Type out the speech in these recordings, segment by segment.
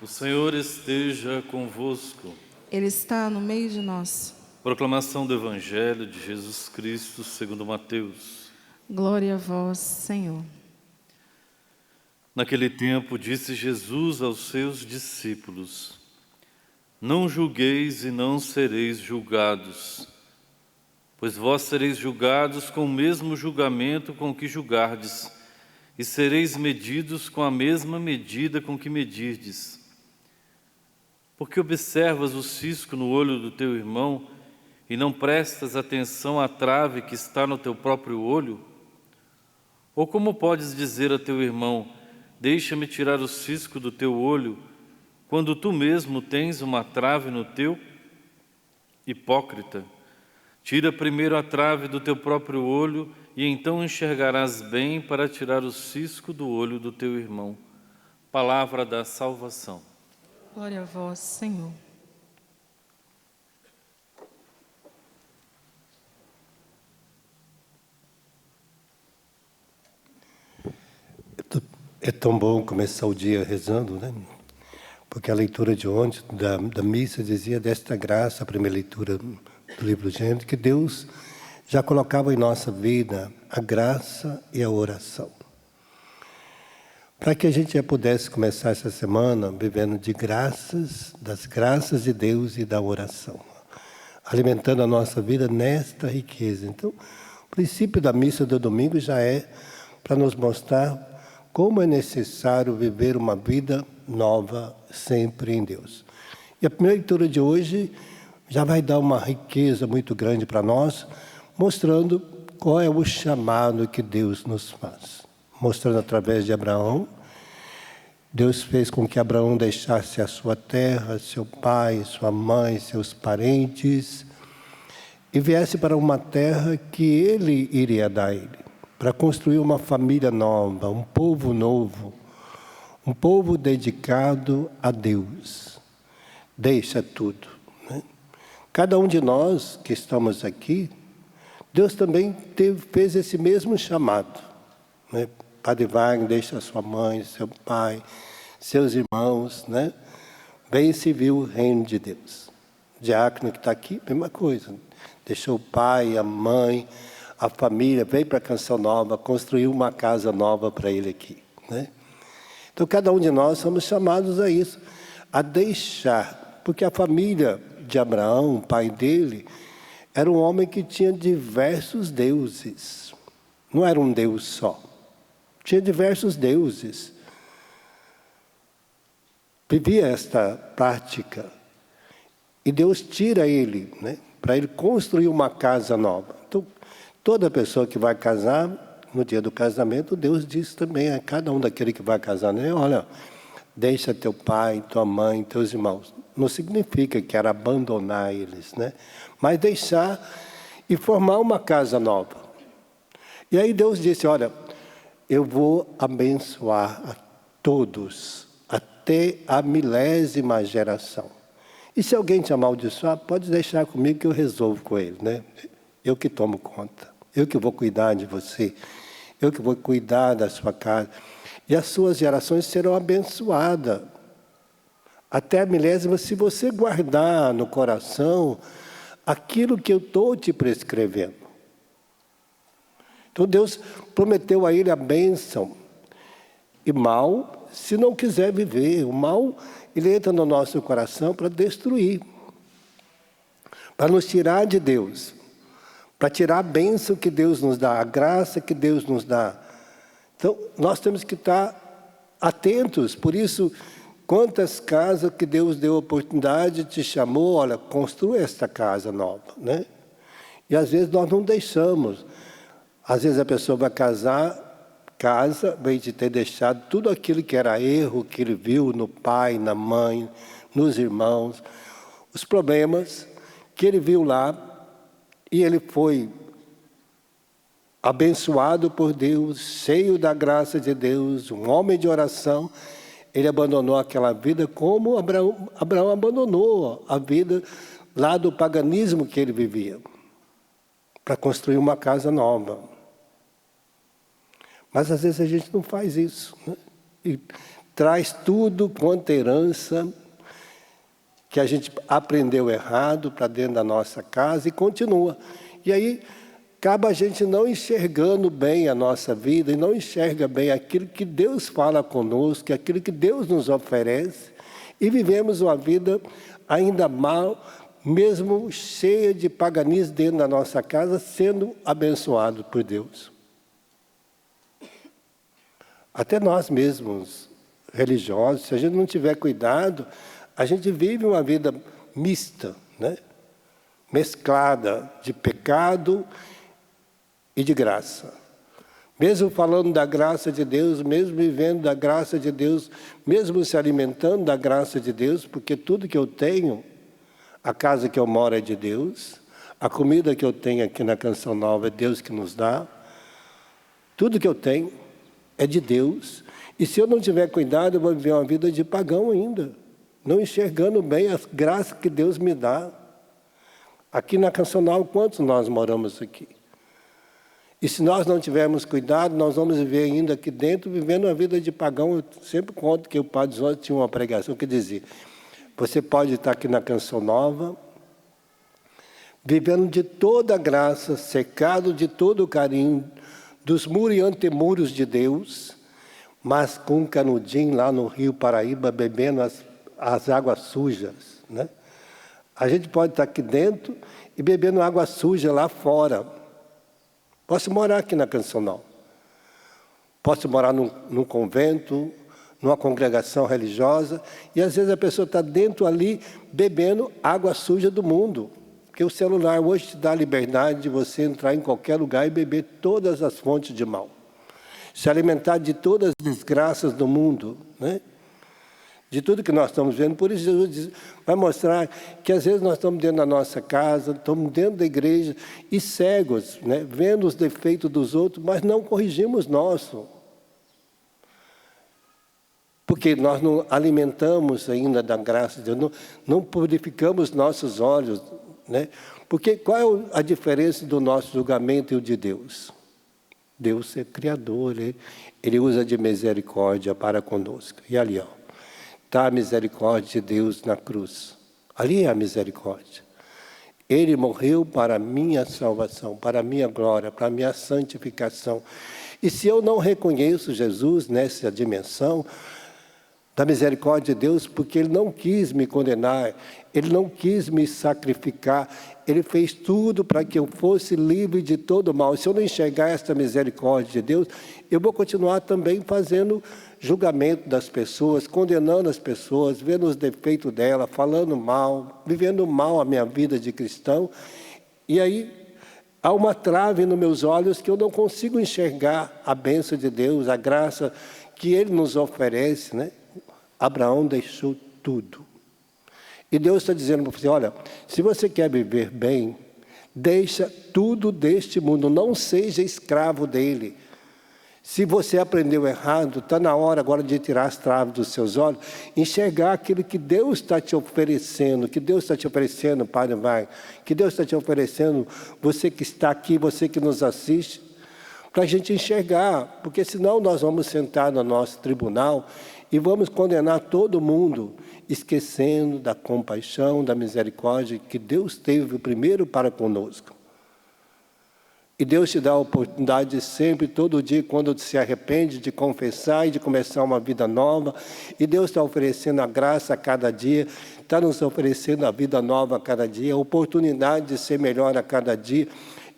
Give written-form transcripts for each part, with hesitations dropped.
O Senhor esteja convosco. Ele está no meio de nós. Proclamação do Evangelho de Jesus Cristo segundo Mateus. Glória a vós, Senhor. Naquele tempo disse Jesus aos seus discípulos: Não julgueis e não sereis julgados, pois vós sereis julgados com o mesmo julgamento com que julgardes, e sereis medidos com a mesma medida com que medirdes. Porque observas o cisco no olho do teu irmão e não prestas atenção à trave que está no teu próprio olho? Ou como podes dizer a teu irmão: deixa-me tirar o cisco do teu olho, quando tu mesmo tens uma trave no teu? Hipócrita, tira primeiro a trave do teu próprio olho e então enxergarás bem para tirar o cisco do olho do teu irmão. Palavra da salvação. Glória a vós, Senhor. É tão bom começar o dia rezando, né? Porque a leitura de ontem da missa dizia desta graça, a primeira leitura do livro de Gênesis, que Deus já colocava em nossa vida a graça e a oração. Para que a gente já pudesse começar essa semana vivendo de graças, das graças de Deus e da oração, alimentando a nossa vida nesta riqueza. Então, o princípio da missa do domingo já é para nos mostrar como é necessário viver uma vida nova sempre em Deus. E a primeira leitura de hoje já vai dar uma riqueza muito grande para nós, mostrando qual é o chamado que Deus nos faz. Mostrando através de Abraão, Deus fez com que Abraão deixasse a sua terra, seu pai, sua mãe, seus parentes, e viesse para uma terra que ele iria dar a ele, para construir uma família nova, um povo novo, um povo dedicado a Deus. Deixa tudo, né? Cada um de nós que estamos aqui, Deus também fez esse mesmo chamado, né? Padre Wagner, deixa sua mãe, seu pai, seus irmãos, né? Vem servir o reino de Deus. O diácono que está aqui, mesma coisa. Deixou o pai, a mãe, a família, veio para a Canção Nova, construiu uma casa nova para ele aqui, né? Então, cada um de nós somos chamados a isso, a deixar. Porque a família de Abraão, o pai dele, era um homem que tinha diversos deuses. Não era um Deus só. Tinha diversos deuses. Vivia esta prática. E Deus tira ele, né, para ele construir uma casa nova. Então, toda pessoa que vai casar, no dia do casamento, Deus diz também a cada um daquele que vai casar, né? Olha, deixa teu pai, tua mãe, teus irmãos. Não significa que era abandonar eles, né? Mas deixar e formar uma casa nova. E aí Deus disse, olha, eu vou abençoar a todos, até a 1000ª geração. E se alguém te amaldiçoar, pode deixar comigo que eu resolvo com ele, né? Eu que tomo conta, eu que vou cuidar de você, eu que vou cuidar da sua casa. E as suas gerações serão abençoadas. Até a 1000ª, se você guardar no coração aquilo que eu estou te prescrevendo. Então Deus prometeu a ele a bênção. E mal, se não quiser viver, o mal, ele entra no nosso coração para destruir. Para nos tirar de Deus. Para tirar a bênção que Deus nos dá, a graça que Deus nos dá. Então, nós temos que estar atentos. Por isso, quantas casas que Deus deu oportunidade, te chamou, olha, construa esta casa nova, né? E às vezes nós não deixamos. Às vezes a pessoa vai casar, casa, vem de ter deixado tudo aquilo que era erro, que ele viu no pai, na mãe, nos irmãos, os problemas que ele viu lá, e ele foi abençoado por Deus, cheio da graça de Deus, um homem de oração. Ele abandonou aquela vida como Abraão abandonou a vida lá do paganismo que ele vivia, para construir uma casa nova. Mas às vezes a gente não faz isso, né? E traz tudo quanto herança que a gente aprendeu errado para dentro da nossa casa e continua. E aí acaba a gente não enxergando bem a nossa vida e não enxerga bem aquilo que Deus fala conosco, aquilo que Deus nos oferece, e vivemos uma vida ainda mal, mesmo cheia de paganismo dentro da nossa casa, sendo abençoado por Deus. Até nós mesmos, religiosos, se a gente não tiver cuidado, a gente vive uma vida mista, né? Mesclada de pecado e de graça. Mesmo falando da graça de Deus, mesmo vivendo da graça de Deus, mesmo se alimentando da graça de Deus, porque tudo que eu tenho, a casa que eu moro é de Deus, a comida que eu tenho aqui na Canção Nova é Deus que nos dá, tudo que eu tenho é de Deus. E se eu não tiver cuidado, eu vou viver uma vida de pagão ainda, não enxergando bem as graças que Deus me dá. Aqui na Canção Nova, quantos nós moramos aqui? E se nós não tivermos cuidado, nós vamos viver ainda aqui dentro, vivendo uma vida de pagão. Eu sempre conto que o Padre Zóio tinha uma pregação que dizia: você pode estar aqui na Canção Nova, vivendo de toda a graça, cercado de todo o carinho, dos muros e antemuros de Deus, mas com um canudinho lá no Rio Paraíba, bebendo as águas sujas, né? A gente pode estar aqui dentro e bebendo água suja lá fora. Posso morar aqui na Canção Nova. Posso morar num convento, numa congregação religiosa, e às vezes a pessoa está dentro ali bebendo água suja do mundo. Porque o celular hoje te dá a liberdade de você entrar em qualquer lugar e beber todas as fontes de mal. Se alimentar de todas as desgraças do mundo, né? De tudo que nós estamos vendo. Por isso Jesus vai mostrar que às vezes nós estamos dentro da nossa casa, estamos dentro da igreja e cegos, né? Vendo os defeitos dos outros, mas não corrigimos nosso. Porque nós não alimentamos ainda da graça de Deus, não purificamos nossos olhos, né? Porque qual é a diferença do nosso julgamento e o de Deus? Deus é Criador, Ele usa de misericórdia para conosco. E ali, ó, está a misericórdia de Deus na cruz. Ali é a misericórdia. Ele morreu para a minha salvação, para a minha glória, para a minha santificação. E se eu não reconheço Jesus nessa dimensão da misericórdia de Deus, porque Ele não quis me condenar, Ele não quis me sacrificar, Ele fez tudo para que eu fosse livre de todo mal. Se eu não enxergar essa misericórdia de Deus, eu vou continuar também fazendo julgamento das pessoas, condenando as pessoas, vendo os defeitos dela, falando mal, vivendo mal a minha vida de cristão. E aí há uma trave nos meus olhos que eu não consigo enxergar a bênção de Deus, a graça que Ele nos oferece, né? Abraão deixou tudo. E Deus está dizendo para você: olha, se você quer viver bem, deixa tudo deste mundo, não seja escravo dele. Se você aprendeu errado, está na hora agora de tirar as traves dos seus olhos, enxergar aquilo que Deus está te oferecendo, Padre Vai, que Deus está te oferecendo, você que está aqui, você que nos assiste, para a gente enxergar, porque senão nós vamos sentar no nosso tribunal e vamos condenar todo mundo, esquecendo da compaixão, da misericórdia que Deus teve primeiro para conosco. E Deus te dá a oportunidade sempre, todo dia, quando se arrepende, de confessar e de começar uma vida nova. E Deus está oferecendo a graça a cada dia, está nos oferecendo a vida nova a cada dia, a oportunidade de ser melhor a cada dia.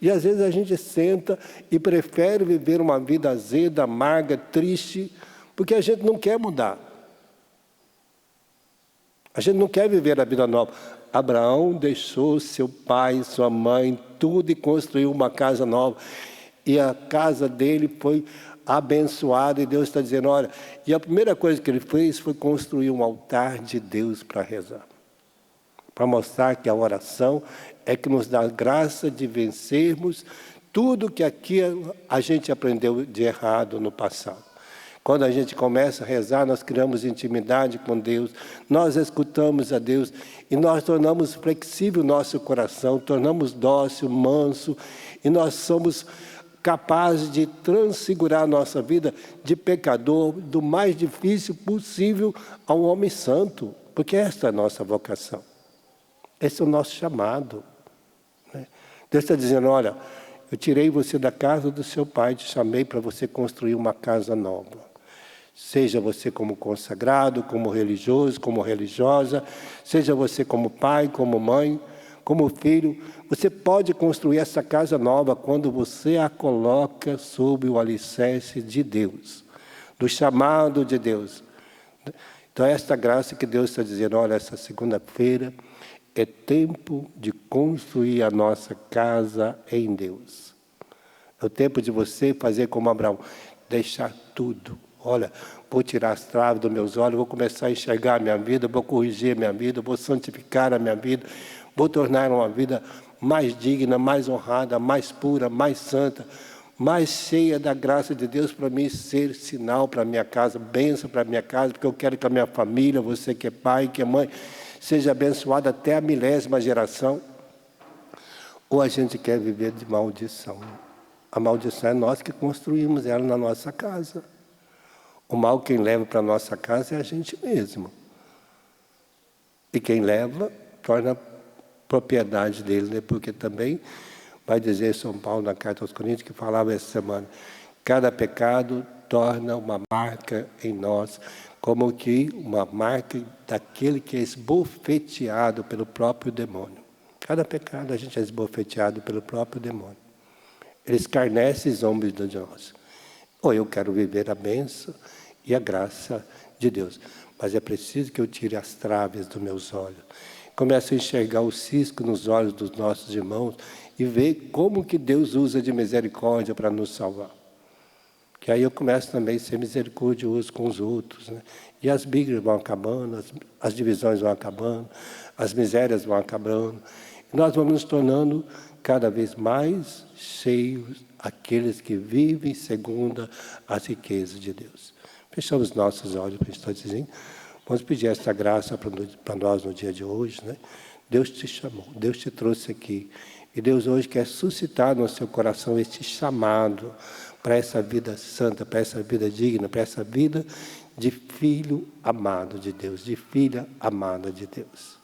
E às vezes a gente senta e prefere viver uma vida azeda, amarga, triste, porque a gente não quer mudar. A gente não quer viver a vida nova. Abraão deixou seu pai, sua mãe, tudo e construiu uma casa nova. E a casa dele foi abençoada e Deus está dizendo, olha, e a primeira coisa que ele fez foi construir um altar de Deus para rezar. Para mostrar que a oração é que nos dá graça de vencermos tudo que aqui a gente aprendeu de errado no passado. Quando a gente começa a rezar, nós criamos intimidade com Deus, nós escutamos a Deus e nós tornamos flexível o nosso coração, tornamos dócil, manso, e nós somos capaz de transfigurar a nossa vida de pecador, do mais difícil possível, a um homem santo. Porque esta é a nossa vocação. Esse é o nosso chamado. Né? Deus está dizendo, olha, eu tirei você da casa do seu pai, te chamei para você construir uma casa nova. Seja você como consagrado, como religioso, como religiosa, seja você como pai, como mãe, como filho, você pode construir essa casa nova quando você a coloca sob o alicerce de Deus, do chamado de Deus. Então, esta graça que Deus está dizendo, olha, essa segunda-feira é tempo de construir a nossa casa em Deus. É o tempo de você fazer como Abraão, deixar tudo. Olha, vou tirar as traves dos meus olhos, vou começar a enxergar a minha vida, vou corrigir a minha vida, vou santificar a minha vida, vou tornar uma vida mais digna, mais honrada, mais pura, mais santa, mais cheia da graça de Deus para mim ser sinal para a minha casa, bênção para a minha casa, porque eu quero que a minha família, você que é pai, que é mãe, seja abençoada até a 1000ª geração. Ou a gente quer viver de maldição. A maldição é nós que construímos ela na nossa casa. O mal quem leva para a nossa casa é a gente mesmo. E quem leva, torna propriedade dele, né? Porque também vai dizer São Paulo na carta aos Coríntios, que falava essa semana, cada pecado torna uma marca em nós, como que uma marca daquele que é esbofeteado pelo próprio demônio. Cada pecado a gente é esbofeteado pelo próprio demônio. Ele escarnece e zomba de nós. Ou eu quero viver a bênção e a graça de Deus. Mas é preciso que eu tire as traves dos meus olhos. Comece a enxergar o cisco nos olhos dos nossos irmãos e ver como que Deus usa de misericórdia para nos salvar. Que aí eu começo também a ser misericordioso com os outros. Né? E as brigas vão acabando, as divisões vão acabando, as misérias vão acabando. E nós vamos nos tornando cada vez mais cheios, aqueles que vivem segundo as riquezas de Deus. Fechamos nossos olhos para estar dizendo. Vamos pedir esta graça para nós no dia de hoje. Né? Deus te chamou, Deus te trouxe aqui. E Deus hoje quer suscitar no seu coração este chamado para essa vida santa, para essa vida digna, para essa vida de filho amado de Deus, de filha amada de Deus.